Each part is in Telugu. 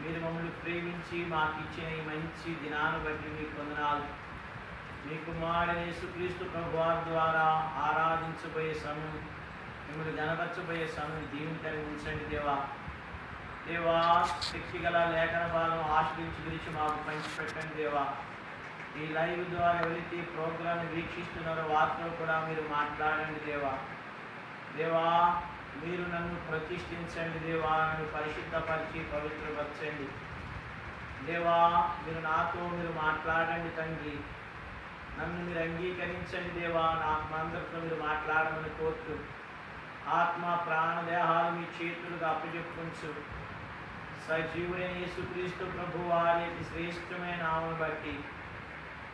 మీరు మమ్మల్ని ప్రేమించి మాకు ఇచ్చిన ఈ మంచి దినాన్ని బట్టి మీకు వందనాలు. మీ కుమారుడైన యేసుక్రీస్తు ప్రభువారి ద్వారా ఆరాధించబోయే సమయం, మిమ్మల్ని గణపరచబోయే సమయం దీవెనకరంగా ఉంచండి దేవా. దేవా, శక్తిగల లేఖన భాగం ఆశ్రయించి గురించి మాకు పంచిపెట్టండి దేవా. ఈ లైవ్ ద్వారా ఎవరైతే ప్రోగ్రామ్ వీక్షిస్తున్నారో వారితో కూడా మీరు మాట్లాడండి దేవా. దేవా, మీరు నన్ను ప్రతిష్ఠించండి దేవా, నన్ను పరిశుద్ధపరిచి పవిత్రపరచండి దేవా. మీరు నాతో మీరు మాట్లాడండి తండ్రి, నన్ను మీరు అంగీకరించండి దేవా. నాకు అందరితో మీరు మాట్లాడమని కోరుతూ ఆత్మ ప్రాణదేహాలు మీ చేతులుగా అప్పచెప్పుకొంచు సజీవుడైన యేసుక్రీస్తు ప్రభు వారి శ్రేష్టమైన నామమును బట్టి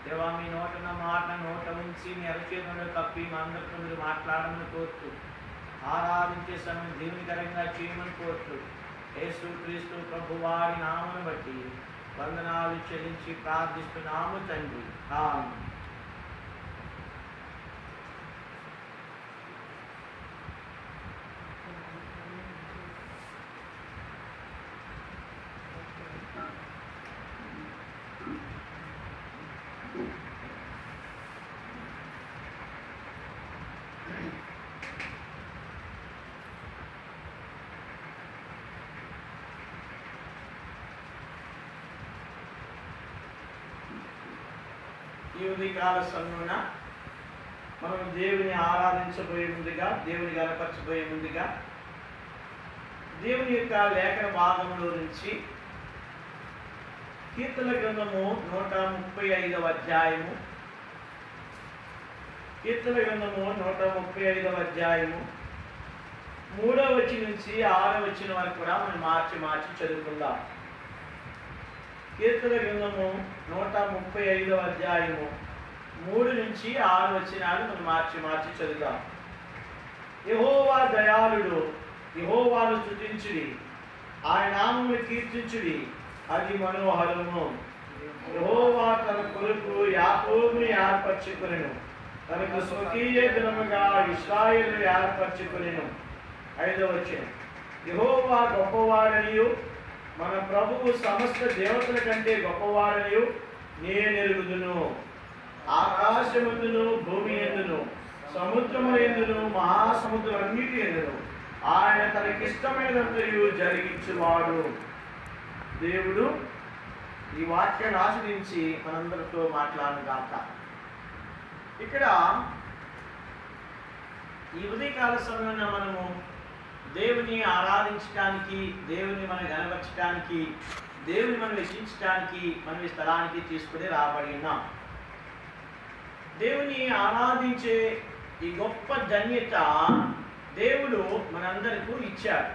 దేవా, మీ నోటన మాట నోట ఉంచి మీ అరచేతులను కప్పి మా అందరితో మీరు మాట్లాడమని కోరుతూ ఆరాధించే సమయం దీవెనకరంగా చేయమని కోరుతూ యేసుక్రీస్తు ప్రభు వారి నామమును బట్టి వందనాలు చెల్లించి ప్రార్థిస్తున్నాము తండ్రి. ఆమేన్. ఈ ఉదయకాల సమయమున మనం దేవుని ఆరాధించబోయే ముందుగా, దేవుని గణపరచబోయే ముందుగా దేవుని యొక్క లేఖన భాగంలో నుంచి కీర్తన గ్రంథము 135వ అధ్యాయము, కీర్తన గ్రంథము 135వ అధ్యాయము 3వ వచనం నుంచి 6వ వచనం వరకు కూడా మనం మార్చి చదువుకుందాం. కీర్తన గ్రంథము 135వ అధ్యాయము 3 నుంచి 6 వచనాలు మనం మార్చి చదువుదాం. యెహోవా దయాళుడు, యెహోవాను స్తుతించుడి, ఆయన నామమును కీర్తించుడి, అది మనోహరము. యెహోవా తన కొరకు యాకోబును ఏర్పరచుకొనెను, తనకు స్వకీయ జనముగా ఇశ్రాయేలును ఏర్పరచుకొనెను. 5వ వచనం, యెహోవా గొప్పవాడనియు మన ప్రభువు సమస్త దేవతల కంటే గొప్పవాడనియు నేనెరుగుదును. ఆకాశమందును భూమి యందును సముద్రము యందును మహాసముద్రమన్నిటి యందును ఆయన తనకిష్టమైనంతయు జరిగించువాడు. దేవుడు ఈ వాక్యాన్ని ఆశ్రయించి మనందరితో మాట్లాడుగాక. ఇక్కడ ఈ ఉదయకాల సమయంలో మనము దేవుని ఆరాధించడానికి, దేవుని మనం గణపరచడానికి, దేవుని మనం రక్షించడానికి మనం ఈ స్థలానికి తీసుకుని రాబడి ఉన్నాం. దేవుని ఆరాధించే ఈ గొప్ప ధన్యత దేవుడు మనందరికీ ఇచ్చాడు.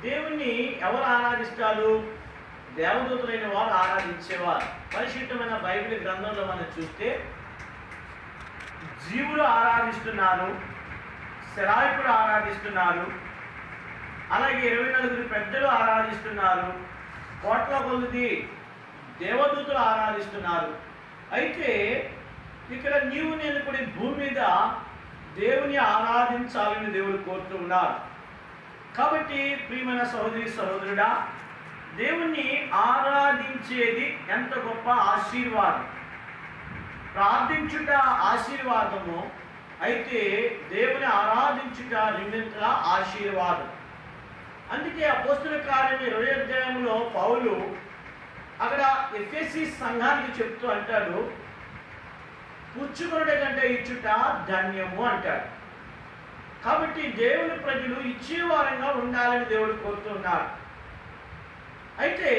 దేవుణ్ణి ఎవరు ఆరాధిస్తారు? దేవదూతులైన వారు ఆరాధించేవారు. పరిశుద్ధమైన బైబిల్ గ్రంథంలో మనం చూస్తే జీవులు ఆరాధిస్తున్నారు, శరాయికులు ఆరాధిస్తున్నారు, అలాగే 24 పెద్దలు ఆరాధిస్తున్నారు, కోట్ల కొలది దేవదూతులు ఆరాధిస్తున్నారు. అయితే ఇక్కడ నీవు నేను కూడా భూమి మీద దేవుని ఆరాధించాలని దేవుడు కోరుతూ ఉన్నారు. కాబట్టి ప్రియమైన సహోదరి సహోదరుడా, దేవుణ్ణి ఆరాధించేది ఎంత గొప్ప ఆశీర్వాదం. ప్రార్థించుట ఆశీర్వాదము, అయితే దేవుని ఆరాధించుట రెండింతల ఆశీర్వాదం. అందుకే అపోస్తుల కార్యం 20వ అధ్యాయంలో పౌలు అక్కడ ఎఫెసీ సంఘానికి చెప్తూ అంటాడు, పుచ్చుకొనుట కంటే ఇచ్చుట ధన్యము అంటాడు. కాబట్టి దేవుని ప్రజలు ఇచ్చేవారంగా ఉండాలని దేవుడు కోరుతున్నారు. అయితే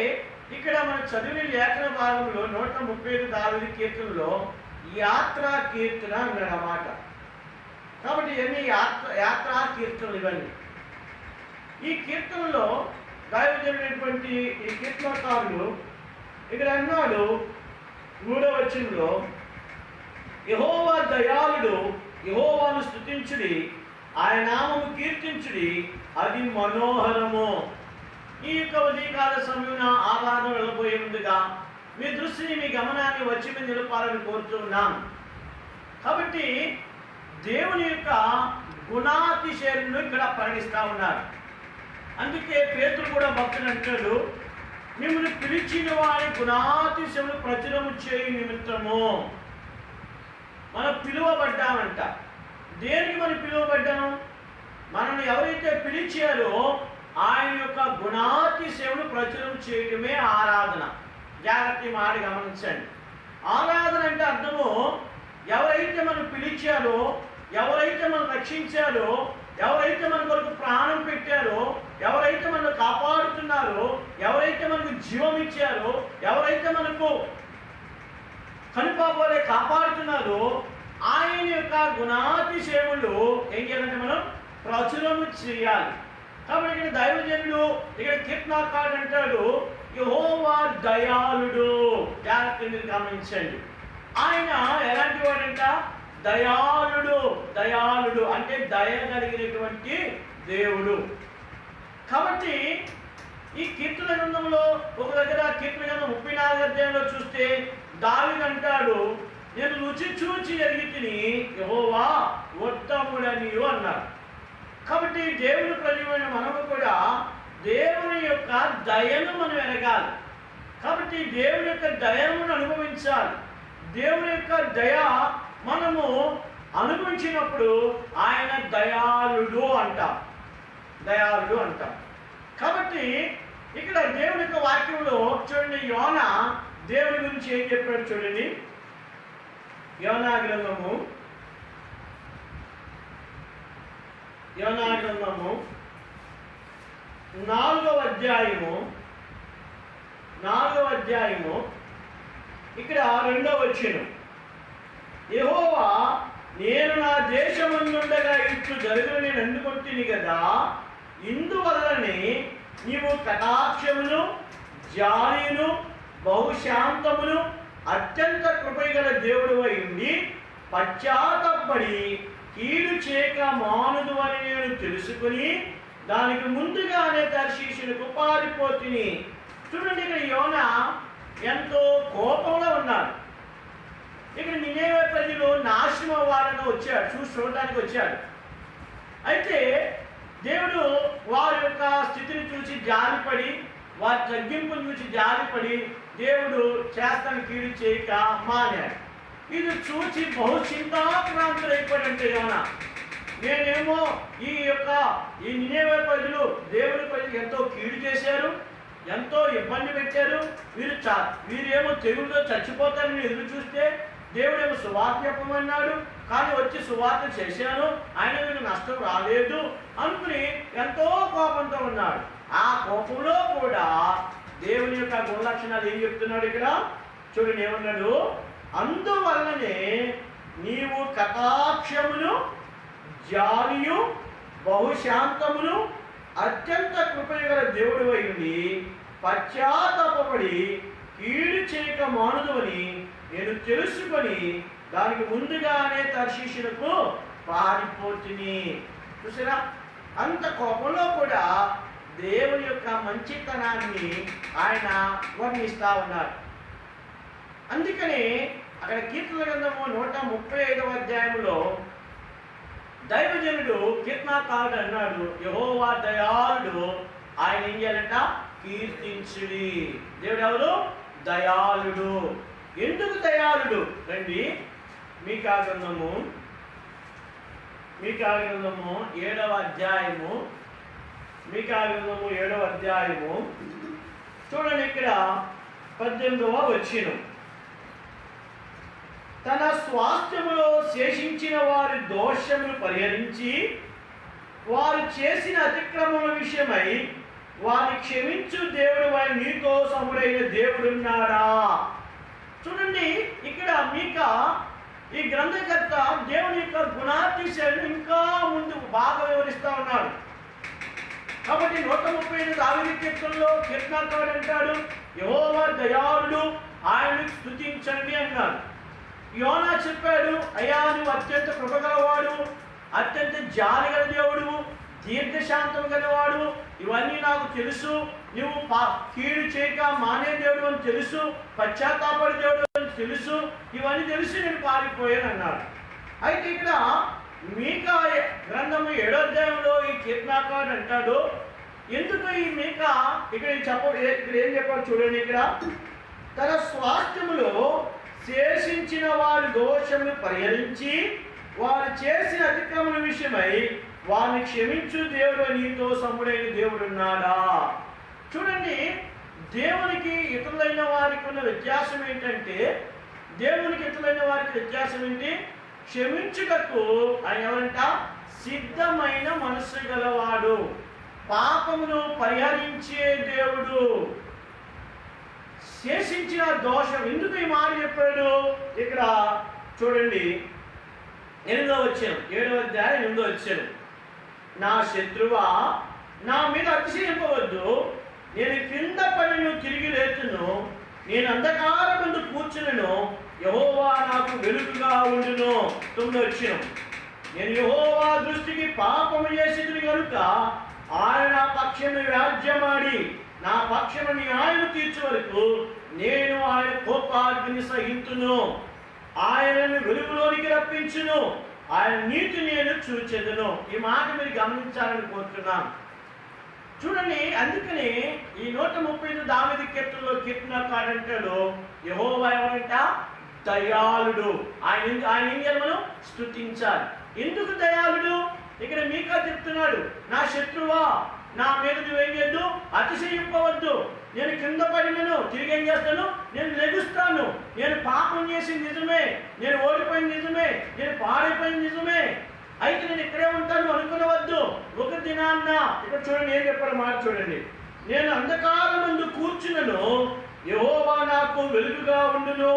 ఇక్కడ మనం చదివిన లేఖన భాగంలో 135 దావీదు కీర్తనలో యాత్రా కీర్తన అన్నమాట. కాబట్టి ఇవన్నీ యాత్రా కీర్తనలు. ఇవన్నీ ఈ కీర్తనలో దైవజనుడైనటువంటి ఈ కీర్తనకారుడు ఇక్కడ అన్నాడు 3వ వచనంలో, యెహోవా దయాళుడు, యెహోవాను స్తుతించుడి, ఆయన నామము కీర్తించుడి, అది మనోహరము. ఈ యొక్క ఉదయకాల సమయంలో ఆరాధన వెళ్ళబోయే ముందుగా మీ దృష్టిని, మీ గమనాన్ని వచ్చి మీద నిలపాలని కోరుతున్నాం. కాబట్టి దేవుని యొక్క గుణాతిశయాలను ఇక్కడ పరిగణిస్తూ ఉన్నారు. అందుకే పేతురు కూడా భక్తులు అంటాడు, మిమ్మల్ని పిలిచిన వారి గుణాతిశయములు ప్రచురము చేయు నిమిత్తము. మనం పిలువబడ్డామంట. దేనికి మనం పిలువబడ్డాము? మనల్ని ఎవరైతే పిలిచారో ఆయన యొక్క గుణాతిశయములు ప్రచురం చేయడమే ఆరాధన. జాగ్రత్త మాట గమనించండి. ఆరాధన అంటే అర్థము, ఎవరైతే మనం పిలిచారో, ఎవరైతే మనం రక్షించారో, ఎవరైతే మన కొరకు ప్రాణం పెట్టారో, ఎవరైతే మనల్ని కాపాడుతున్నారో, ఎవరైతే మనకు జీవం ఇచ్చారో, ఎవరైతే మనకు కనుపాపలే కాపాడుతున్నారో ఆయన యొక్క గుణాతిశయములు ఏం చేయాలంటే మనం ప్రచురము చేయాలి. కాబట్టి ఇక్కడ దైవజనుడు, ఇక్కడ కీర్తనాకారుడు అంటాడు యెహోవా దయాళుడు. జాగ్రత్తగా మీరు గమనించండి. ఆయన ఎలాంటి వాడంట? దయాళుడు. దయాళుడు అంటే దయ కలిగినటువంటి దేవుడు. కాబట్టి ఈ కీర్తన గ్రంథంలో ఒక దగ్గర కీర్తన గ్రంథం 34 అధ్యాయంలో చూస్తే దావీదు అంటాడు, నేను రుచి చూచి ఎరిగితిని యెహోవా ఉత్తముడనియు అన్నాడు. కాబట్టి దేవుని ప్రజలైన మనము కూడా దేవుని యొక్క దయను మనం ఎరగాలి. కాబట్టి దేవుని యొక్క దయను అనుభవించాలి. దేవుని యొక్క దయ మనము అనుభవించినప్పుడు ఆయన దయాళుడు అంటాం. దయాళుడు అంటాం. కాబట్టి ఇక్కడ దేవుని యొక్క వాక్యంలో చూడండి, యోనా దేవుని గురించి ఏం చెప్పాడు చూడండి. యోనా గ్రంథము 4వ అధ్యాయము ఇక్కడ 2వ వచనం, యెహోవా నేను నా దేశమందుండగా ఇట్లు జరుగును నేను అందుకొంటిని కదా, ఇందువలనే నీవు కటాక్షమును జాలిను బహుశాంతమును అత్యంత కృపగల దేవుడు అయి ఉండి పశ్చాత్తపడి కీడు చేయక మానుదు అని నేను తెలుసుకుని దానికి ముందుగానే తర్షీషునకు పారిపోతిని. చూడండి, ఇక్కడ యోనా ఎంతో కోపంలో ఉన్నాడు. ఇక్కడ నినేవే ప్రజలు నాశనం అవ్వాలని వచ్చాడు, చూడటానికి వచ్చాడు. అయితే దేవుడు వారి యొక్క స్థితిని చూసి జాలిపడి, వారి తగ్గింపును చూసి జాలిపడి దేవుడు చేస్తాను కీడు చేయక మానాడు. ఇది చూసి బహుచింతాక్రాంతులైపోయాడంటే యోనా. నేనేమో ఈ నినేవే ప్రజలు దేవుని ప్రజలు ఎంతో కీడు చేశారు, ఎంతో ఇబ్బంది పెట్టారు, వీరేమో తెగులుతో చచ్చిపోతారని ఎదురు చూస్తే దేవుడేమో సువార్త చెప్పమన్నాడు, కానీ వచ్చి సువార్త చేశాను, ఆయన మీకు నష్టం రాలేదు అనుకుని ఎంతో కోపంతో ఉన్నాడు. ఆ కోపంలో కూడా దేవుని యొక్క గుణలక్షణాలు ఏం చెప్తున్నాడు ఇక్కడ చూడండి. ఏమన్నాడు? అందువలననే నీవు కటాక్షమును జాలియు బహుశాంతమును అత్యంత కృపగల దేవుడు అయి ఉండి పశ్చాత్తాపపడి కీడు చేయక మానుదు అని నేను తెలుసుకొని దానికి ముందుగానే తర్షీషునకు పారిపోతిని. చూసారా, అంత కోపంలో కూడా దేవుని యొక్క మంచితనాన్ని ఆయన వర్ణిస్తా ఉన్నారు. అందుకని అక్కడ కీర్తన గ్రంథము 135వ అధ్యాయంలో దైవజనుడు కీర్తనాకారుడు అన్నాడు, యెహోవా దయాళుడు, ఆయన ఏం చేయాలంట? కీర్తించుడి. దేవుడు ఎవరు? దయాళుడు. ఎందుకు దయాళుడు? రండి, మీకా గ్రంథము 7వ అధ్యాయము, మీకా గ్రంథము 7వ అధ్యాయము చూడండి. ఇక్కడ 18వ వచనం, తన స్వాస్థ్యములో శేషించిన వారి దోషములు పరిహరించి వారు చేసిన అతిక్రమముల విషయమై వారిని క్షమించు దేవుడు వారి నీతో సముడైన దేవుడున్నాడా? చూడండి, ఇక్కడ మీకా ఈ గ్రంథకర్త దేవుని యొక్క గుణాతిశయాలను ఇంకా ముందు బాగా వివరిస్తూ ఉన్నాడు. కాబట్టి 135 దావీదు కీర్తనలో కీర్తనాకారుడు అంటాడు, యెహోవా దయాళుడు, ఆయనను స్తుతించండి అన్నాడు. యోనా చెప్పాడు, అయ్యా నువ్వు అత్యంత కృపగలవాడు, అత్యంత జాలి గల దేవుడు, దీర్ఘశాంతం గలవాడు, ఇవన్నీ నాకు తెలుసు. నువ్వు కీడు చేయక మానే దేవుడు అని తెలుసు, పశ్చాత్తాపడి దేవుడు అని తెలుసు, ఇవన్నీ తెలిసి నేను పారిపోయాను అన్నాడు. అయితే ఇక్కడ మీకా గ్రంథము 7వ అధ్యాయంలో ఈ కీర్తనాకారుడు అంటాడు, ఎందుకు ఈ మీక ఇక్కడ ఇక్కడ ఏం చెప్పారు చూడండి. ఇక్కడ తన స్వాస్థ్యములో శేషించిన వారి దోషములు పరిహరించి వారు చేసిన అతిక్రమణ విషయమై వారిని క్షమించు దేవుడు నీతో సముడైన దేవుడు ఉన్నాడా. చూడండి, దేవునికి ఇతరులైన వారికి ఉన్న వ్యత్యాసం ఏంటంటే, దేవునికి ఇతరులైన వారికి వ్యత్యాసం ఏంటి? క్షమించుటకు ఆయన ఎవరంట? సిద్ధమైన మనస్సు గలవాడు, పాపమును పరిహరించే దేవుడు. శేషించిన దోషం ఎందుకు ఈ మాట చెప్పాడు? ఇక్కడ చూడండి, 8వ వచనం, 7వ అధ్యాయం 8వ వచనం. నా శత్రువా, నా మీద అతిశయింపవద్దు, నేను క్రింద పడి తిరిగి లేచును, నేను అంధకారమందు కూర్చును, యెహోవా నాకు వెలుగుగా ఉండును. 9వ వచనం. నేను యెహోవా దృష్టికి పాపము చేసితిని కనుక ఆయన నా పక్షమును వ్యాజ్యమాడి నా పక్షము న్యాయము తీర్చు వరకు నేను ఆయన కోపాగ్ని సహింతును. ఆయనను వెలుగులోనికి రప్పించును, ఆయన నీతి నేను చూచెదను. ఈ మాట మీరు గమనించాలని కోరుతున్నాను. చూడండి, అందుకని ఈ 135 దావీదు కీర్తనలో కీర్తనకారుడు యెహోవా ఎవరంట? దయాళుడు. ఆయన ఏం చేయాలి? మనం స్తుతించాలి. ఎందుకు దయాళుడు? ఇక్కడ మీకా చెప్తున్నాడు, నా శత్రువా, నా మీద నువ్వేం చేయద్దు, అతిశయింపవద్దు. నేను కింద పడినను తిరిగి ఏం చేస్తాను? నేను లెగుస్తాను. నేను పాపం చేసింది నిజమే, నేను ఓడిపోయింది నిజమే, నేను పాడైపోయింది నిజమే, అయితే నేను ఇక్కడే ఉంటాను అనుకునవద్దు. ఒక దినాన్న ఇక్కడ చూడండి ఏం చెప్పారు మాట చూడండి. నేను అంధకారమందు కూర్చున్నను, యెహోవా నాకు వెలుగుగా ఉండును,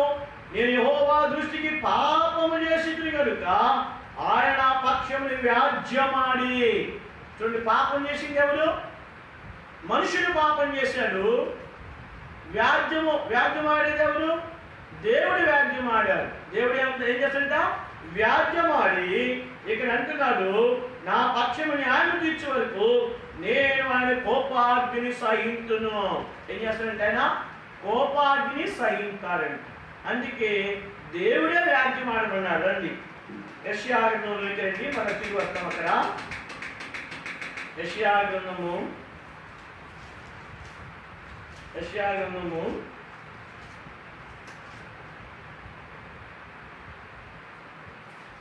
నేను యెహోవా దృష్టికి పాపము చేసితిని కనుక ఆయన నా పక్షముని వ్యాజ్యమాడి. చూడండి, పాపం చేసింది ఎవరు? మనుషుడు పాపం చేశాడు. వ్యాజ్యమాడేది ఎవరు? దేవుడు వ్యాజ్యమాడాడు. దేవుడు ఏం చేస్తాడంట? వ్యాజ్యమాడి ఇక్కడ అంటున్నాడు, నా పక్షము న్యాయం తీర్చే వరకు నేను ఆయన కోపాగ్ని సహింతును. ఏం చేస్తాడంటే ఆయన కోపాగ్ని సహించాడంట. అందుకే దేవుడే వ్యాజ్యమాడమన్నాడు. అండి యెషయా గ్రంథంలోకి రండి, మనం తిరిగి వస్తాం. అక్కడ యెషయా గ్రంథము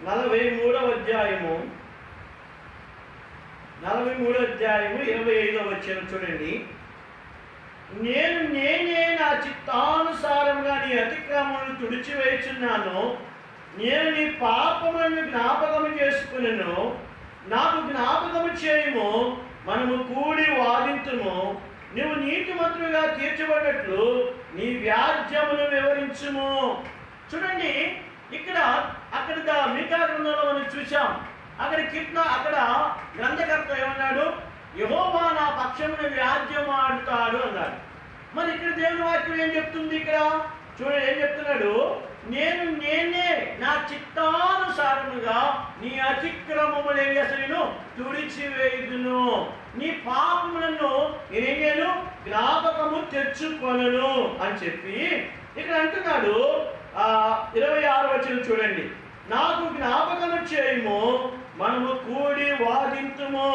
43వ అధ్యాయము 25వ వచనం చూడండి. నేనే నా చిత్తానుసారంగా నీ అతిక్రమములను తుడిచివేయుచున్నాను, నేను నీ పాపములను జ్ఞాపకము చేసుకున్నాను, నాకు జ్ఞాపకము చేయము, మనము కూడి వాదింతుము, నువ్వు నీతిమంతులుగా తీర్చబడినట్లు నీ వ్యాజ్యమును వివరించుము. చూడండి, ఇక్కడ అక్కడ మీకా గ్రంథంలో మనం చూసాం. అక్కడ గ్రంథకర్త ఏమన్నాడు? యెహోవా నా పక్షమును వ్యాజ్యమాడుతాడు అన్నాడు. మరి ఇక్కడ దేవుని వాక్యం ఏం చెప్తుంది? ఇక్కడ చూడండి ఏం చెప్తున్నాడు? నేనే నా చిత్తానుసారముగా నీ అతిక్రమములు ఏం చేస్తాను? నేను తుడిచివేయుదును, నీ పాపములను నేనేం చేయను? జ్ఞాపకము తెచ్చుకొనను అని చెప్పి ఇక్కడ అంటున్నాడు. 26వ వచనం చూడండి. నాకు జ్ఞాపకము చేయము, మనము కూడి వాదింతుము,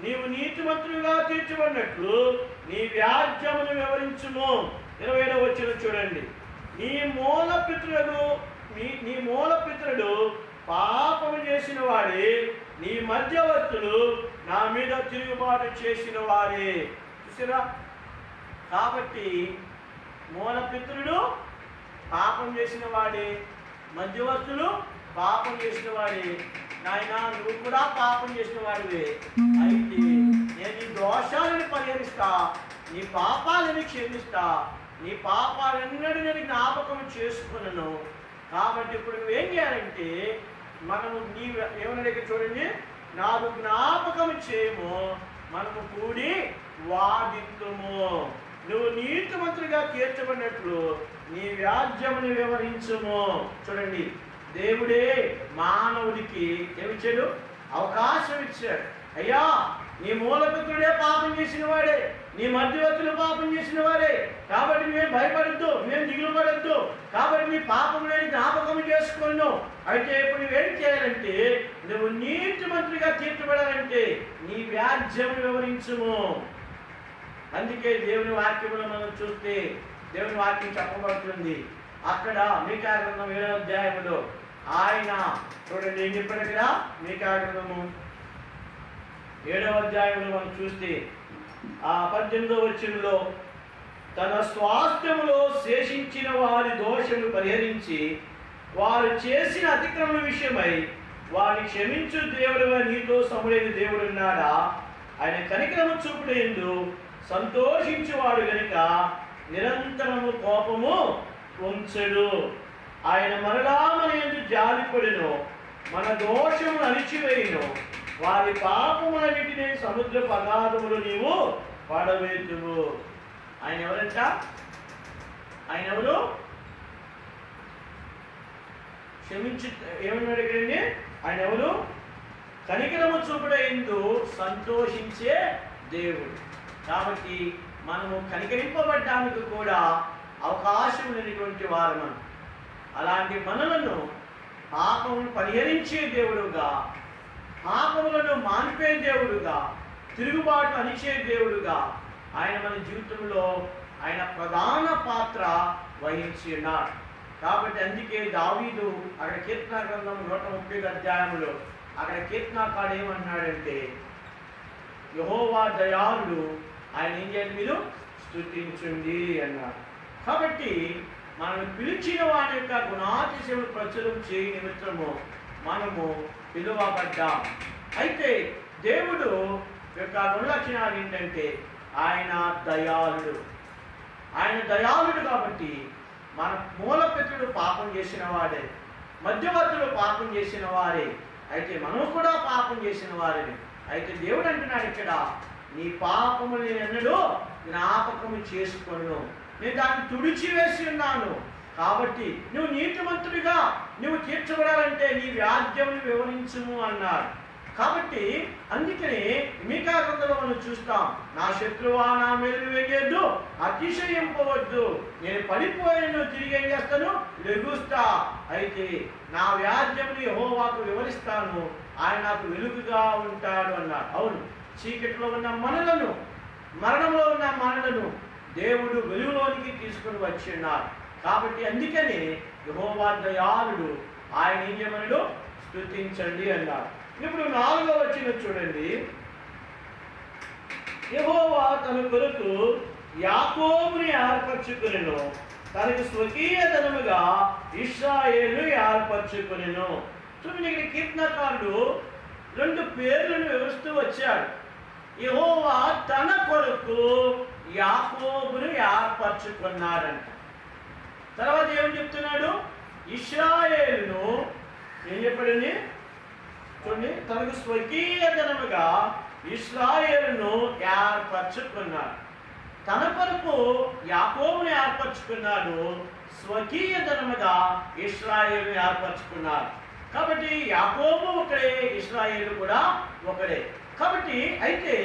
నీవు నీతిమంతులుగా తీర్చబడినట్లు నీ వ్యాజ్యమును వివరించుము. 27వ వచనం చూడండి. నీ మూల పితరుడు పాపము చేసిన వాడే, నీ మధ్యవర్తులు నా మీద తిరుగుబాటు చేసిన వారే. చూసారా? కాబట్టి మూల పితరుడు పాపం చేసిన వాడే, మధ్యవర్తులు పాపం చేసిన వాడే. నాయన, నువ్వు కూడా పాపం చేసిన వాడివే. అయితే నేను నీ దోషాలను పరిహరిస్తా, నీ పాపాలను క్షమిస్తా, నీ పాపాలన్నడూ నేను జ్ఞాపకం చేసుకున్నాను. కాబట్టి ఇప్పుడు నువ్వేం చేయాలంటే, మనము ఏమన్నా చూడండి, నాకు జ్ఞాపకం చేయము, మనము కూడి వాదింతుము, నువ్వు నీతిమంతులుగా తీర్చబడినట్లు నీ వ్యాజ్యముని వివరించుము. చూడండి, దేవుడే మానవుడికి ఏమిచ్చాడు? అవకాశం ఇచ్చాడు. అయ్యా, నీ మూలపిత్రుడే పాపం చేసిన వాడే, నీ మధ్యవర్తులు పాపం చేసిన వారే, కాబట్టి మేము భయపడద్దు, మేము దిగులు పడద్దు, కాబట్టి నీ పాపం లేని జ్ఞాపకం చేసుకున్నావు. అయితే ఇప్పుడు నువ్వేం చేయాలంటే, నువ్వు నీతిమంతుడిగా తీర్చబడాలంటే నీ వ్యాజ్యం వివరించుము. అందుకే దేవుని వాక్యములో మనం చూస్తే దేవుని వాక్యం చెప్పబడుతుంది. అక్కడ మీకా గ్రంథం 7వ అధ్యాయంలో ఆయన చూడండి ఏం చెప్పాడు అక్కడ. మీకా గ్రంథము 7వ అధ్యాయంలో మనం చూస్తే 18వ వచనంలో తన స్వాస్థ్యములో శేషించిన వారి దోషములు పరిహరించి వారు చేసిన అతిక్రమణ విషయమై వారిని క్షమించు దేవుడుగా నీతో సముడైన దేవుడు ఉన్నాడా. ఆయన కనికరము చూపుడేందు సంతోషించువాడు గనుక నిరంతరము కోపము ఉంచడు. ఆయన మరలా మన యందు జాలిపడును, మన దోషమును అణిచివేయును, వారి పాపములన్నిటినీ సముద్ర పగాధములు నీవు పడవేతువు. ఆయన ఎవరంట? ఆయన ఎవరు? ఏమన్నాడు ఇక్కడండి? ఆయన ఎవరు? కనికరము చూపుడైందు సంతోషించే దేవుడు. కాబట్టి మనము కనికరింపబడ్డానికి కూడా అవకాశం లేనటువంటి వారు. అలాంటి మనలను పాపమును పరిహరించే దేవుడుగా, పాపములను మాన్పే దేవుడుగా, తిరుగుబాటు అనిచే దేవుడుగా ఆయన మన జీవితంలో ఆయన ప్రధాన పాత్ర వహించి ఉన్నాడు. కాబట్టి అందుకే దావీదు అక్కడ కీర్తన గ్రంథం 130 అధ్యాయంలో అక్కడ కీర్తనకారుడు ఏమన్నాడంటే, యెహోవా దయాళుడు, ఆయన ఏం చేయాలి? మీరు స్తుతించండి అన్నాడు. కాబట్టి మనం పిలిచిన వారి యొక్క గుణాతిశయములు ప్రచురం చేయ నిమిత్తము మనము పిలువబడ్డాం. అయితే దేవుడు యొక్క గుణలక్షణాలు ఏంటంటే ఆయన దయాళుడు. ఆయన దయాళుడు కాబట్టి మన మూలపితరుడు పాపం చేసిన వాడే, మధ్యవర్తులు పాపం చేసిన వారే, అయితే మనం కూడా పాపం చేసిన వారే. అయితే దేవుడు అంటున్నాడు ఇక్కడ, నీ పాపము నేను ఎన్నడూ జ్ఞాపకము చేసుకొను, నేను దాన్ని తుడిచివేసి ఉన్నాను. కాబట్టి నువ్వు నీతిమంతుడిగా నువ్వు తీర్చబడాలంటే నీ వ్యాజ్యమును వివరించుము అన్నాడు. కాబట్టి అందుకని మీకా గ్రంథంలో మనం చూస్తాం, నా శత్రువా నా మీద వేయద్దు, అతిశయింపవద్దు, నేను పడిపోయాను తిరిగి ఏం చేస్తాను? లెగుస్తా. అయితే నా వ్యాజ్యముని యెహోవాకు వివరిస్తాను, ఆయన నాకు వెలుగుగా ఉంటాడు అన్నాడు. అవును, చీకటిలో ఉన్న మనలను, మరణంలో ఉన్న మనలను దేవుడు వెలుగులోనికి తీసుకుని వచ్చి ఉన్నారు. కాబట్టి అందుకని యెహోవా దయాళుడు, ఆయన ఏం చేయమన్నాడు? స్తుతించండి అన్నాడు. ఇప్పుడు 4వ వచనం చూడండి. యెహోవా తన కొరకు యాకోబుని ఏర్పరచుకొనెను, తనకు స్వకీయ ధనముగా ఇశ్రాయేలును ఏర్పరచుకొనెను. చూడండి, ఇక్కడ కీర్తనకారుడు 2 పేర్లను వివరిస్తూ వచ్చాడు. యెహోవా తన కొరకు యాకోబును ఏర్పరచుకున్నాడంట. తర్వాత ఏమని చెప్తున్నాడు? ఇశ్రాయేలును ఏం చెప్పాడండి? చూడండి, తనకు స్వకీయ ధనముగా ఇశ్రాయేలును ఏర్పరచుకున్నాడు. తన కొరకు యాకోబును ఏర్పరచుకున్నాడు, స్వకీయ ధనముగా ఇశ్రాయేలును ఏర్పరచుకున్నాడు. కాబట్టి యాకోబు ఒకడే, ఇశ్రాయేలు కూడా ఒకడే. కాబట్టి అయితే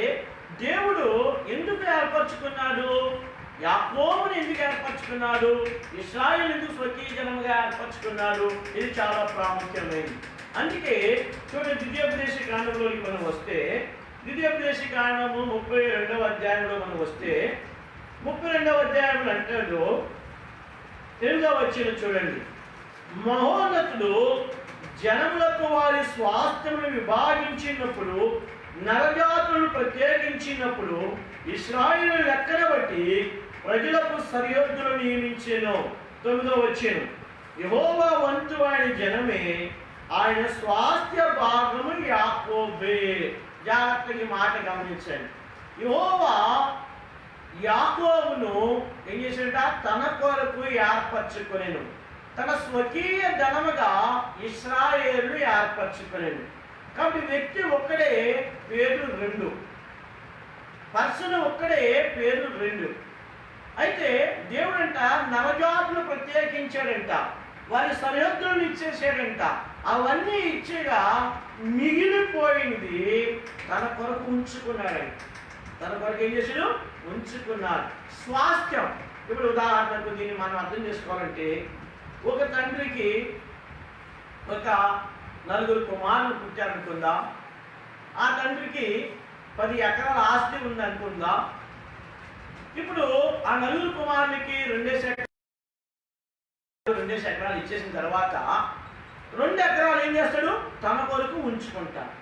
దేవుడు ఎందుకు ఏర్పరచుకున్నాడు? యాకోబుని ఎందుకు ఏర్పరచుకున్నాడు? ఇశ్రాయేలు ఎందుకు స్వకీయ జనముగా ఏర్పరచుకున్నాడు? ఇది చాలా ప్రాముఖ్యమైనది. అందుకే చూడండి, ద్వితీయోపదేశ కాండంలోకి మనం వస్తే, ద్వితీయోపదేశ కాండము 32వ అధ్యాయంలో మనం వస్తే, 32వ అధ్యాయంలో అంటాడు 8వ వచనం చూడండి, మహోన్నతుడు జనములకు వారి స్వాస్థ్యమును విభాగించినప్పుడు, నరజాతులను ప్రత్యేకించినప్పుడు ఇశ్రాయేలు లెక్కన బట్టి ప్రజలకు సరిహద్దులు నియమించెను. 9వ వచనం, యెహోవా వంతు ఆయన జనమే, ఆయన స్వాస్థ్య భాగము యాకోబే. జాగ్రత్తగా మాట గమనించండి. యెహోవా యాకోబును ఏం చేశాడంట? తన కొరకు ఏర్పరచుకొనెను, తన స్వకీయ ధనముగా ఇశ్రాయేలును ఏర్పరచుకొనెను. కాబట్టి వ్యక్తి ఒక్కడే, పేర్లు 2. పర్సన్ ఒక్కడే, పేర్లు 2. అయితే దేవుడంట నవజాతులు ప్రత్యేకించాడంట, వారి సరిహద్దులను ఇచ్చేసాడంట. అవన్నీ ఇచ్చేగా మిగిలిపోయింది తన కొరకు ఉంచుకున్నాడంట. తన కొరకు ఏం చేశాడు? ఉంచుకున్నాడు. స్వాస్థ్యం. ఇప్పుడు ఉదాహరణకు దీన్ని మనం అర్థం చేసుకోవాలంటే, ఒక తండ్రికి ఒక 4 కుమారులు పుట్టారనుకుందాం. ఆ తండ్రికి 10 ఎకరాల ఆస్తి ఉందనుకుందాం. ఇప్పుడు ఆ నలుగురు కుమారులకి 2 ఎకరాలు ఇచ్చేసిన తర్వాత 2 ఎకరాలు ఏం చేస్తాడు? తన కొరకు ఉంచుకుంటాడు.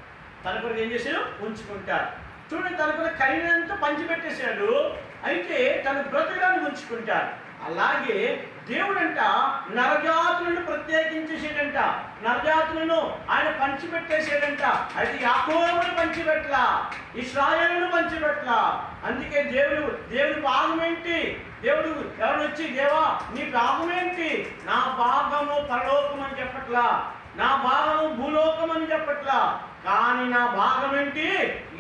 తన కొరకు ఏం చేశాడు? ఉంచుకుంటాడు. చూడండి, తన కొరకు కలిగినంత పంచిపెట్టేశాడు, అయితే తన బ్రతకడానికి ఉంచుకుంటాడు. అలాగే దేవుడంట నరజాతులను ప్రత్యేకించేసాడంట, నరజాతులను ఆయన పంచిపెట్టేసాడంట. అయితే యాకోబును పంచిపెట్టలా, ఇశ్రాయేలును పంచిపెట్టలా. అందుకే దేవుడి భాగం ఏంటి? దేవుడు ఎవరు వచ్చి, దేవా నీ భాగం ఏంటి? నా భాగము పరలోకం అని చెప్పట్లా, నా భాగము భూలోకం అని చెప్పట్లా, కానీ నా భాగం ఏంటి?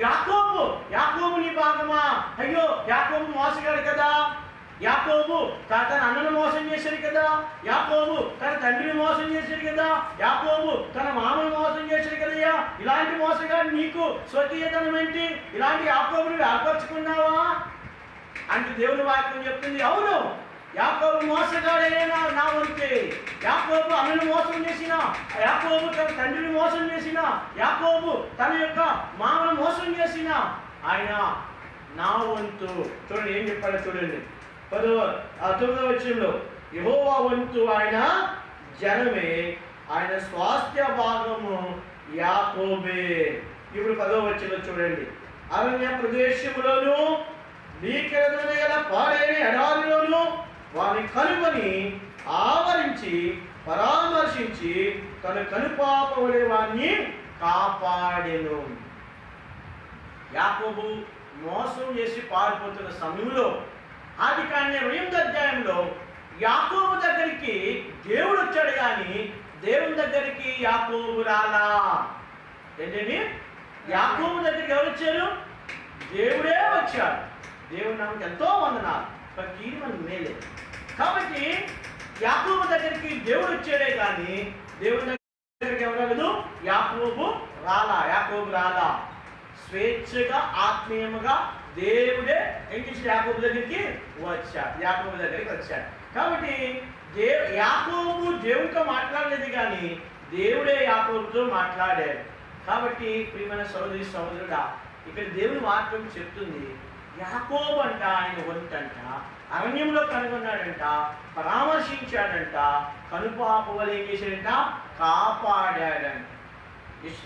యాకోబు. యాకోబు నీ భాగమా? అయ్యో యాకోబు మోసగాడు కదా, యాకోబు తన అన్నను మోసం చేశాడు కదా, యాకోబు తన తండ్రిని మోసం చేశాడు కదా, యాకోబు తన మామను మోసం చేశాడు కదయ్యా, ఇలాంటి మోసగాడు నీకు స్వకీయతనం ఏంటి? ఇలాంటి యాకోబుని ఏర్పరచుకున్నావా అంటే దేవుని వాక్యం చెప్తుంది, అవును యాకోబు మోసగాడే నా వంతే. యాకోబు అన్నను మోసం చేసిన, యాకోబు తన తండ్రిని మోసం చేసిన, యాకోబు తన యొక్క మామను మోసం చేసిన, ఆయన నా వంతు. చూడండి ఏం చెప్పాడో చూడండి, 9వ వచనంలో యెహోవా వంతు ఆయన జనమే, ఆయన స్వాస్థ్య భాగము యాకోబే. ఇప్పుడు 10వ వచనంలో చూడండి, అరణ్య ప్రదేశములోను భీకరమైన గల పాడైన ఎడారిలోను వారిని కనుగొని ఆవరించి పరామర్శించి తన కనుపాపవలే వారిని కాపాడెను. యాకోబు మోసం చేసి పారిపోతున్న సమయంలో ఆదికాండం 8వ అధ్యాయంలో యాకోబు దగ్గరికి దేవుడు వచ్చాడు, కానీ దేవుని దగ్గరికి యాకోబు రాలా. ఏంటండి? యాకోబు దగ్గరికి ఎవరు వచ్చారు? దేవుడే వచ్చాడు. దేవుడు నాకు ఎంతో వందనాలు, మన మేలే. కాబట్టి యాకోబు దగ్గరికి దేవుడు వచ్చాడే కానీ దేవుడి దగ్గరికి ఎవరు రాలేదు, యాకోబు రాలా. స్వేచ్ఛగా ఆత్మీయముగా దేవుడే ఏం చేసి యాకోబు దగ్గరికి వచ్చాడు. కాబట్టి యాకోబు దేవుడితో మాట్లాడలేదు, కానీ దేవుడే యాకోబుతో మాట్లాడాడు. కాబట్టి ప్రియమైన సహోదరి సహోదరుడా, ఇక్కడ దేవుని వాక్యం చెప్తుంది, యాకోబు అంట ఆయన వంతంట అరణ్యంలో కనుగొన్నాడంట, పరామర్శించాడంట, కనుపాప వల్ల ఏం చేశాడంట? కాపాడాడంట.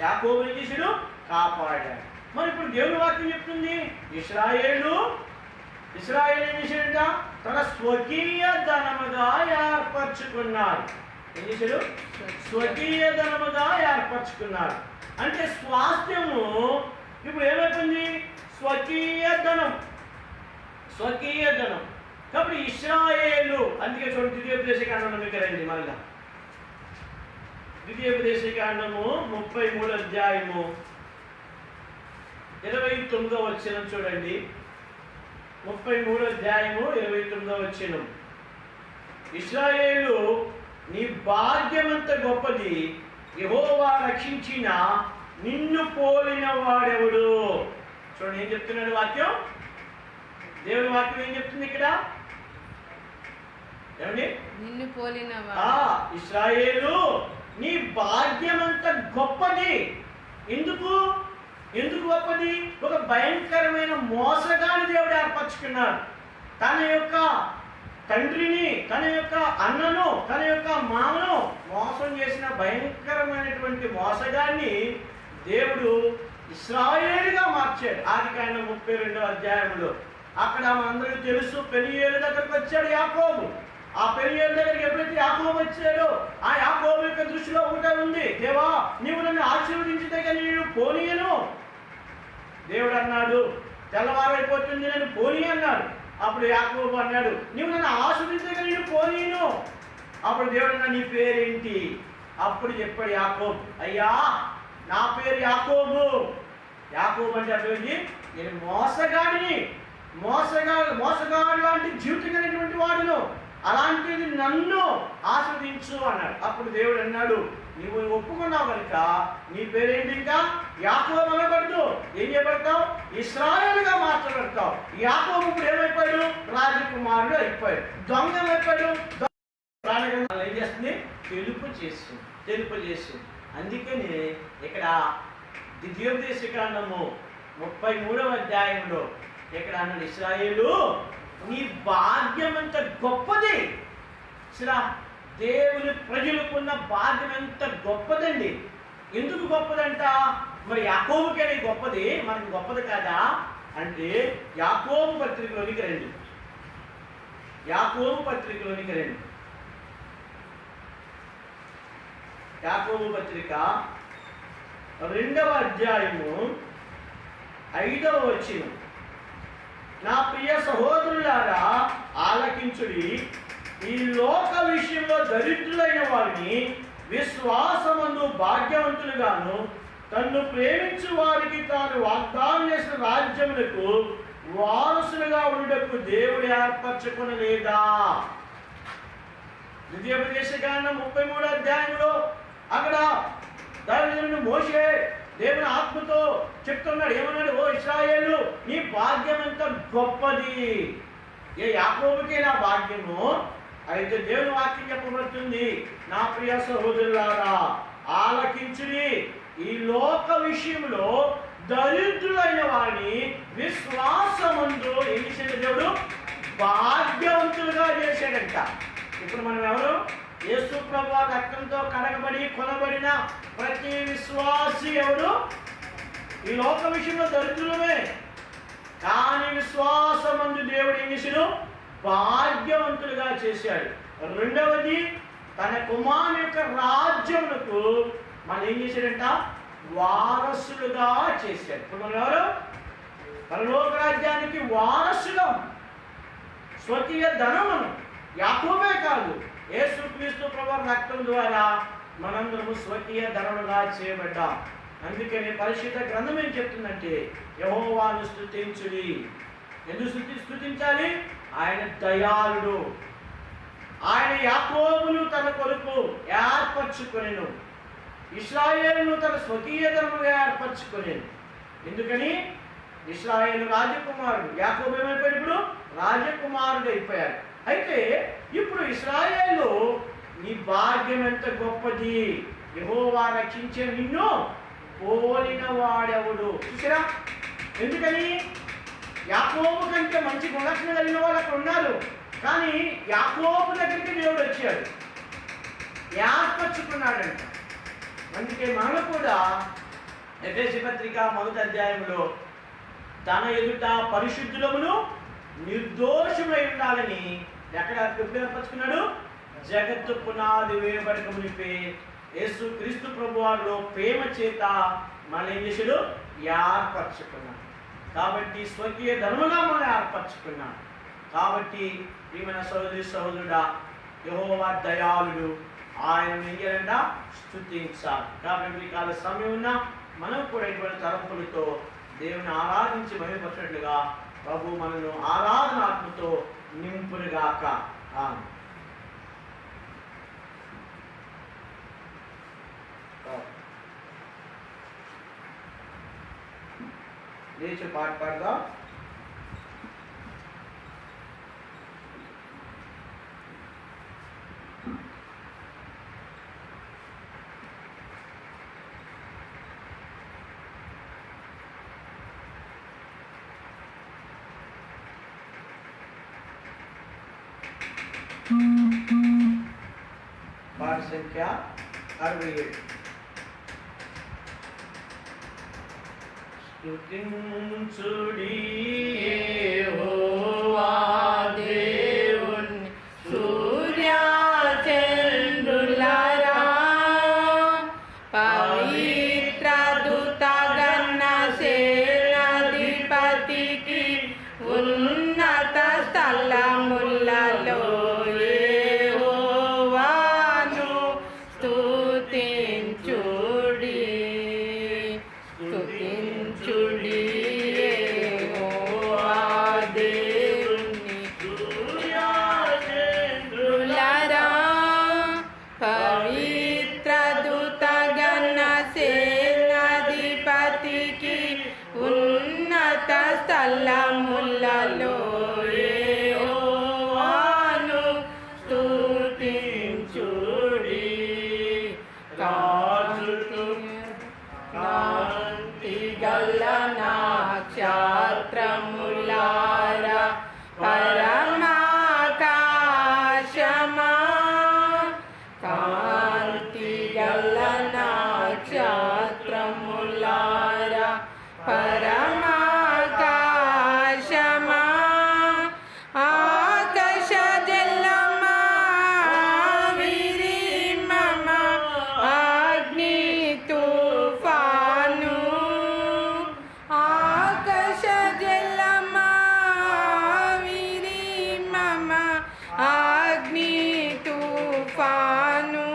యాకోబు ఏం చేశాడు? కాపాడాడు. మరి ఇప్పుడు దేవుని వాక్యం చెప్తుంది, ఇశ్రాయేలు ఏం చేశాడంట? తన స్వకీయ ధనముగా ఏర్పరచుకున్నాడు. ఏం చేశాడు? స్వకీయ ధనముగా ఏర్పరచుకున్నాడు. అంటే స్వాస్థ్యము ఇప్పుడు ఏమైపోయింది? స్వకీయ ధనం. కాబట్టి ఇశ్రాయేలు, అందుకే చూడండి ద్వితీయోపదేశకాండంలో మీకు రండి, మళ్ళా ద్వితీయోపదేశకాండము 33వ అధ్యాయము 29వ వచనం చూడండి. 33వ అధ్యాయము 29వ వచనం, ఇశ్రాయేలు నీ భాగ్యమంత గొప్పది, యెహోవా రక్షించిన నిన్ను పోలిన వాడెవడు? చూడండి ఏం చెప్తున్నాడు వాక్యం, దేవుని వాక్యం ఏం చెప్తుంది ఇక్కడ? ఏమండి? నిన్ను పోలిన ఇశ్రాయేలు నీ భాగ్యమంత గొప్పది. ఎందుకు గొప్పది? ఒక భయంకరమైన మోసగాని దేవుడు ఏర్పరచుకున్నాడు. తన యొక్క తండ్రిని, తన యొక్క అన్నను, తన యొక్క మామను మోసం చేసిన భయంకరమైనటువంటి మోసగాన్ని దేవుడు ఇశ్రాయేలుగా మార్చాడు. ఆదికాండం 32వ అధ్యాయంలో అక్కడ మనందరికీ తెలుసు, పెనియేలు దగ్గరకు వచ్చాడు యాకోబు. ఆ పెనియేలు దగ్గరికి ఎప్పుడైతే యాకోబు వచ్చాడో, ఆ యాకోబు యొక్క దృష్టిలో ఒకటే ఉంది, దేవా నీవు నన్ను ఆశీర్వదించితే కానీ నేను పోనీయను. దేవుడు అన్నాడు, తెల్లవారైపోతుంది, నేను పోనీ అన్నాడు. అప్పుడు యాకోబు అన్నాడు, నీవు నన్ను ఆశీర్వదించితే కానీ నేను పోనీను. అప్పుడు దేవుడు అన్నాడు, నీ పేరేంటి? అప్పుడు చెప్పాడు యాకోబు, అయ్యా నా పేరు యాకోబు. యాకోబు అంటే అటువంటి నేను మోసగాడు లాంటి జీవితం కలిగినటువంటి వాడును, అలాంటిది నన్ను ఆస్వాదించు అన్నాడు. అప్పుడు దేవుడు అన్నాడు, నీవు ఒప్పుకున్నావు కనుక నీ పేరేంటి? ఇంకా యాకోబు అనబడదు, ఏం చేయబడతావు? ఇశ్రాయేలుగా మార్చబడతావు. యాకోబు ఇప్పుడు ఏమైపోయాడు? రాజకుమారుడు అయిపోయాడు. దొంగ అయిపోయాడు. ఏం చేస్తుంది? తెలుపు చేస్తుంది. అందుకని ఇక్కడ ద్వితీయోపదేశకాండము 33వ అధ్యాయంలో ఇక్కడ అన్నాడు, ఇశ్రాయేలు నీ భాగ్యం ఎంత గొప్పది. అసలు దేవుని ప్రజలకున్న భాగ్యం ఎంత గొప్పదండి. ఎందుకు గొప్పదంట? మరి యాకోబుకేనే గొప్పది, మనకి గొప్పది కాదా అంటే యాకోబు పత్రికలోనికి రండి. యాకోబు పత్రికలోనికి రండి. యాకోబు పత్రిక 2వ అధ్యాయము 5వ వచనం. నా ప్రియ సహోదరులారా ఆలకించుడి, ఈ లోక విషయంలో దరిద్రులైన వారిని విశ్వాసమందు భాగ్యవంతులుగాను తన్ను ప్రేమించు వారికి తాను వాగ్దానం చేసిన రాజ్యములకు వారసులుగా ఉండటకు దేవుడు ఏర్పరచుకొనలేదా? ద్వితీయోపదేశకాండం 33వ అధ్యాయంలో అక్కడ దావీదు మోషే దేవుని ఆత్మతో చెప్తున్నాడు. ఏమన్నాడు? ఓ ఇశ్రాయేలు, నీ భాగ్యం ఎంత గొప్పది. ఏ యాకోబుకే నా భాగ్యము. అయితే దేవుని వాక్యం చెప్పబడుతుంది, నా ప్రియ సహోదరులారా ఆలకించుడి, ఈ లోక విషయంలో దరిద్రులైన వారిని విశ్వాసమందు ఏం చేశాడు? దేవుడు భాగ్యవంతులుగా చేశాడంట. ఇప్పుడు మనం ఎవరు? యేసు ప్రభువు రక్తంతో కడగబడి కొనబడిన ప్రతి విశ్వాసి ఎవరు? ఈ లోక విషయంలో దరిద్రులమే, కానీ విశ్వాసమందు దేవుడు ఏం చేశాడు? భాగ్యవంతులుగా చేశాడు. రెండవది, తన కుమారుని యొక్క రాజ్యములకు మనం ఏం చేశాడంట? వారసులుగా చేశాడు. ఇప్పుడు మనం ఎవరు? పరలోక రాజ్యానికి వారసులం. స్వకీయ ధనమును యాకోబే కాదు, యేసుక్రీస్తు ప్రభువు రక్తం ద్వారా మనందరము స్వకీయ ధనముగా చేయబడ్డాం. అందుకని పరిశుద్ధ గ్రంథం ఏం చెప్తుందంటే యెహోవాను స్తుతించుడి. ఎందుకు స్తుతించాలి? ఆయన దయాళుడు. ఆయన యాకోబును తన కొరకు ఏర్పరచుకొనెను, ఇశ్రాయేలును తన స్వకీయ ధనముగా ఏర్పరచుకొనెను. ఎందుకని? ఇశ్రాయేలు రాజకుమారుడు, యాకోబు ఏమైపోయాడు? ఇప్పుడు రాజకుమారుడు అయిపోయాడు. అయితే ఇప్పుడు ఇశ్రాయేలు, నీ భాగ్యం ఎంత గొప్పది, యెహోవా రక్షించే నిన్ను పోలిన వాడెవడు? చూసారా? ఎందుకని? యాకోబు కంటే మంచి గుణలక్షణం కలిగిన వాళ్ళు అక్కడ ఉన్నారు, కానీ యాకోబు దగ్గరికి దేవుడు వచ్చాడు, ఏర్పరచుకున్నాడంట. అందుకే మనం కూడా ఎఫెసీ పత్రిక 1వ అధ్యాయంలో తన ఎదుట పరిశుద్ధులమును నిర్దోషములై ఉండాలని ఎక్కడ ఎప్పుడు ఏర్పరచుకున్నాడు? జగత్తు పునాది వేయబడక మునిపే యేసు క్రీస్తు ప్రభువారిలో ప్రేమ చేత మనం ఏం చేశాడు? ఏర్పరచుకున్నాడు. కాబట్టి స్వకీయ ధర్మగా మనం ఏర్పరచుకున్నాం. కాబట్టి ప్రియమైన సహోదరి సహోదరుడా, యెహోవా దయాళుడు, ఆయన ఏం చేయాలంట? స్తుతించాలి. కాబట్టి కాల సమయం ఉన్నా మనం కూడా ఇటువంటి తలంపులతో దేవుని ఆరాధించి మహిమపరిచినట్లుగా ప్రభు మనను ఆరాధన ఆత్మతో నింపునుగాక. లేచి పాట పాడదాం. పాట సంఖ్య 67. స్తుతించుడి యెహోవా దేవుని సూర్య చంద్రులారా, పవిత్ర దూతగణ సేనాధిపతికి ఉన్నత స్థలములలో యెహోవాను స్తుతించుడి. స్తుతించుడి యెహోవా దేవుని సూర్య అగ్ని తుఫాను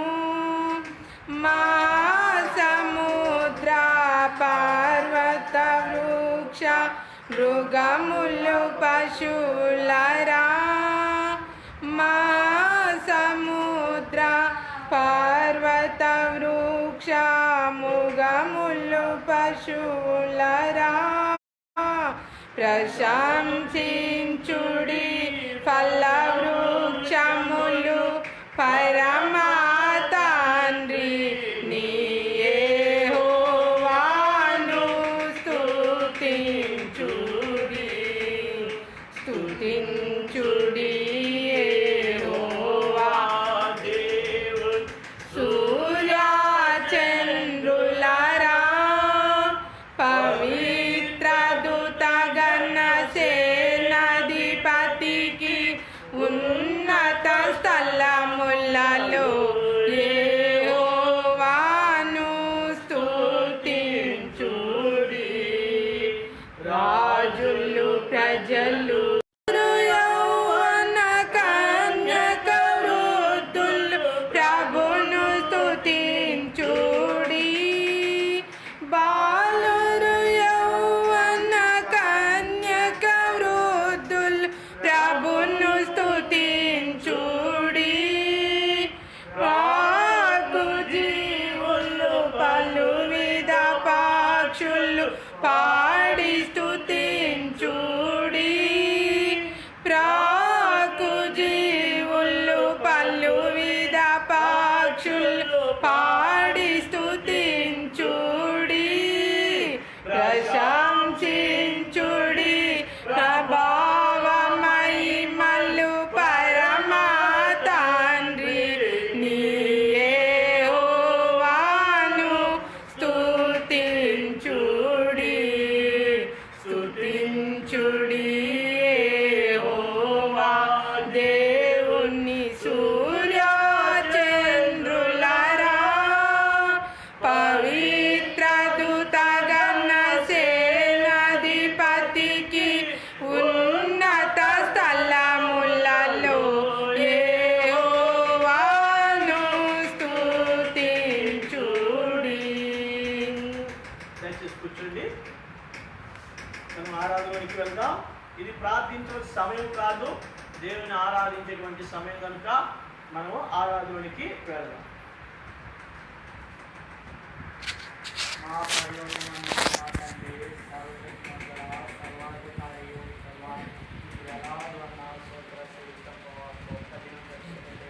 మా సముద్ర పర్వత వృక్ష మృగములు పశువులరా మా సముద్ర పర్వత వృక్ష మృగములు పశువులరా ప్రశంసించుడి ఫల వృక్షములు పరమా తండ్రి నీ యెహోవాను స్తుతించుడి స్తుతించుడి యెహోవా దేవుడు సూర్య చంద్రులారా పవిత్ర దూతగణ సేనాధిపతికి ఉన్నత స్థలములలో యెహోవాను స్తుతించుడి రాజులు ప్రజలు యౌవన కన్యక వృద్ధులు ప్రభును స్తుతించుడి బాలురు యౌవన కన్యక వృద్ధులు ప్రభును స్తుతించుడి రాగు జీవులు పలువిధ పక్షులు పాడి స్తుతించుడి ప్రాకు జీవులు పలువిధ పక్షులు పాడి స్తుతించుడి ప్రశంసించుడి ప్రభావ మహిమలు పరమా తండ్రి నీ యెహోవాను స్తుతించుడి స్తుతించుడి యెహోవా దేవుని సూర్య చంద్రులారా పవిత్ర దూతగణ సేనాధిపతికి ఉన్నత స్థలములలో యెహోవాను స్తుతించుడి. దయచేసి కూర్చోండి. మనం ఆరాధనలోకి వెళ్దాం. ఇది ప్రార్థించే సమయం కాదు, దేవుని ఆరాధించేటువంటి సమయం కనుక మనము ఆరాధనలోకి వెళ్దాం. మా ప్రయోజనం తండ్రి సర్వశక్తిమంతుడా, సర్వాధికారియు, సర్వాధికారి స్తోత్ర శ్రేష్టము గొప్ప దినం దర్శించే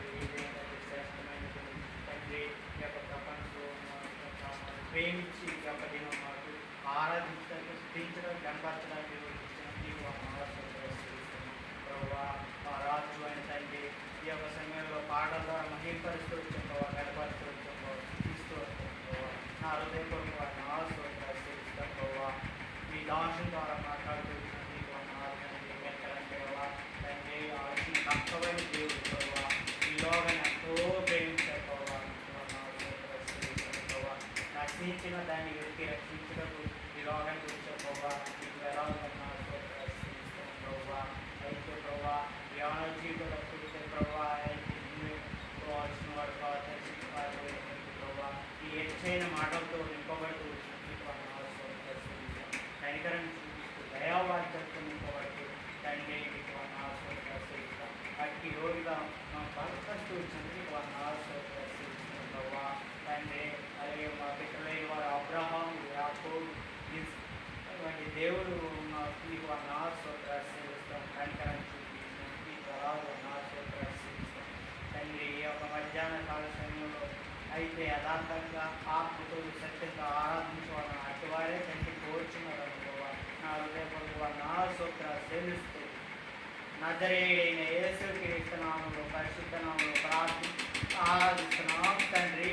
శ్రేష్టమైనది తండ్రి. ఈ యొక్క ప్రపంచంలో ప్రేమించి ఈ యొక్క దినం మాకు ఆరాధించడానికి స్థితించడం కనపరచడానికి ప్రభావ మా రాజు అయిన తండ్రి ఈ యొక్క సమయంలో పాటల ద్వారా మహిళపరుస్తూ వచ్చాం ప్రభావ, కనపరుస్తూ వచ్చాం ప్రభావ, స్థితిస్తూ వచ్చాం ప్రభావ. నా హృదయపూర్వక వారిని ఆశ్రయిస్తాం ప్రభావ. మీ దాసుల ద్వారా మాట్లాడుతూ తండ్రి ఆలోచన తక్కువైన దేవుడు ప్రభావ. ఈ లోగాన్ని ఎంతో ప్రేమించారు ప్రభావ. ప్రభావ రక్షించిన దాన్ని వెతికి రక్షించడకు ఈ లోగాన్ని వచ్చారు ప్రభావ. మీకు ఎలా ప్రభావ. అయితే ప్రభావ జ్ఞాన జీవితంలో చూసే ప్రభావ కావాల్సిన వాడు ప్రభావ. ఈ ఎచ్చైన మాటలతో నింపబడుతూ కనికరం చూపిస్తూ దయావాక్యంతో నింపబడుతూ తండ్రి మీకు ఆశ్రయిస్తాం. వాటికి రోగిగా మా బలపరుస్తూ వచ్చినందుకు వారిని ఆశ్రయిస్తాం ప్రభావ. తండ్రి అలాగే మా పితరులైన వారు అబ్రహాము, యాకోబు వంటి దేవుడు మీకు వారిని ఆశ్రయిస్తాం. కనికరం చూపించాం. ఈ తరాలను ఆశ్రయిస్తాం తండ్రి. ఈ యొక్క మధ్యాహ్న కాల సమయంలో అయితే యథార్థంగా ఆత్మతో సత్యంగా ఆరాధించేవాడు అటువారే తండ్రి కోరుచున్నాడు ప్రభావ. నా హృదయపూర్వక వారిని సేవిస్తూ నజరేయుడైన యేసు క్రీస్తు నామములో పరిశుద్ధ నామములో ప్రార్థిస్తున్నాం తండ్రి.